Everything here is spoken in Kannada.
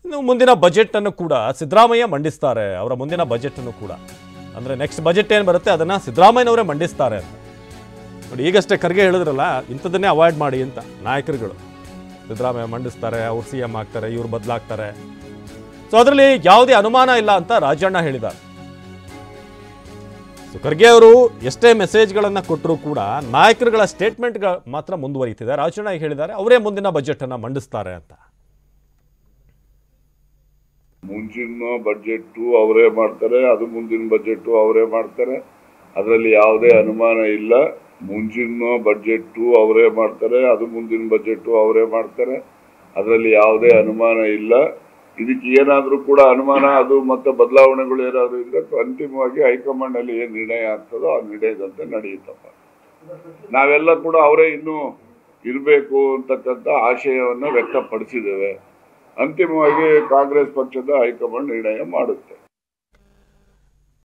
ಇನ್ನು ಮುಂದಿನ ಬಜೆಟ್ ಅನ್ನು ಕೂಡ ಸಿದ್ದರಾಮಯ್ಯ ಮಂಡಿಸ್ತಾರೆ. ಅವರ ಮುಂದಿನ ಬಜೆಟ್ ಅನ್ನು ಕೂಡ ಅಂದ್ರೆ ನೆಕ್ಸ್ಟ್ ಬಜೆಟ್ ಏನು ಬರುತ್ತೆ ಅದನ್ನ ಸಿದ್ದರಾಮಯ್ಯನವರೇ ಮಂಡಿಸ್ತಾರೆ ಅಂತ ನೋಡಿ. ಈಗಷ್ಟೇ ಖರ್ಗೆ ಹೇಳಿದ್ರಲ್ಲ, ಇಂಥದನ್ನೇ ಅವಾಯ್ಡ್ ಮಾಡಿ ಅಂತ ನಾಯಕರುಗಳು. ಸಿದ್ದರಾಮಯ್ಯ ಮಂಡಿಸ್ತಾರೆ, ಅವ್ರು CM ಆಗ್ತಾರೆ, ಇವ್ರು ಬದಲಾಗ್ತಾರೆ. ಸೊ ಅದರಲ್ಲಿ ಯಾವುದೇ ಅನುಮಾನ ಇಲ್ಲ ಅಂತ ರಾಜಣ್ಣ ಹೇಳಿದ್ದಾರೆ. ಸೊ ಖರ್ಗೆ ಅವರು ಎಷ್ಟೇ ಮೆಸೇಜ್ಗಳನ್ನು ಕೊಟ್ಟರೂ ಕೂಡ ನಾಯಕರುಗಳ ಸ್ಟೇಟ್ಮೆಂಟ್ ಮಾತ್ರ ಮುಂದುವರಿತಿದೆ. ರಾಜಣ್ಣ ಹೇಳಿದ್ದಾರೆ ಅವರೇ ಮುಂದಿನ ಬಜೆಟ್ ಅನ್ನ ಮಂಡಿಸ್ತಾರೆ ಅಂತ. ಮುಂಚಿನ ಬಜೆಟ್ ಅವರೇ ಮಾಡ್ತಾರೆ, ಅದು ಮುಂದಿನ ಬಜೆಟ್ ಅವರೇ ಮಾಡ್ತಾರೆ, ಅದರಲ್ಲಿ ಯಾವುದೇ ಅನುಮಾನ ಇಲ್ಲ. ಮುಂಚಿನ ಬಜೆಟ್ ಅವರೇ ಮಾಡ್ತಾರೆ, ಅದು ಮುಂದಿನ ಬಜೆಟ್ ಅವರೇ ಮಾಡ್ತಾರೆ, ಅದರಲ್ಲಿ ಯಾವುದೇ ಅನುಮಾನ ಇಲ್ಲ. ಇದಕ್ಕೆ ಏನಾದರೂ ಕೂಡ ಅನುಮಾನ ಅದು ಮತ್ತೆ ಬದಲಾವಣೆಗಳು ಏನಾದರೂ ಇದ್ರೆ ಅಂತಿಮವಾಗಿ ಹೈಕಮಾಂಡ್ ಅಲ್ಲಿ ಏನು ನಿರ್ಣಯ ಆಗ್ತದೋ ಆ ನಿರ್ಣಯದಂತೆ ನಡೆಯುತ್ತಪ್ಪ. ನಾವೆಲ್ಲ ಕೂಡ ಅವರೇ ಇನ್ನೂ ಇರಬೇಕು ಅಂತಕ್ಕಂಥ ಆಶಯವನ್ನು ವ್ಯಕ್ತಪಡಿಸಿದ್ದೇವೆ. ಅಂತಿಮವಾಗಿ ಕಾಂಗ್ರೆಸ್ ಪಕ್ಷದ ಹೈಕಮಾಂಡ್ ನಿರ್ಣಯ ಮಾಡುತ್ತೆ.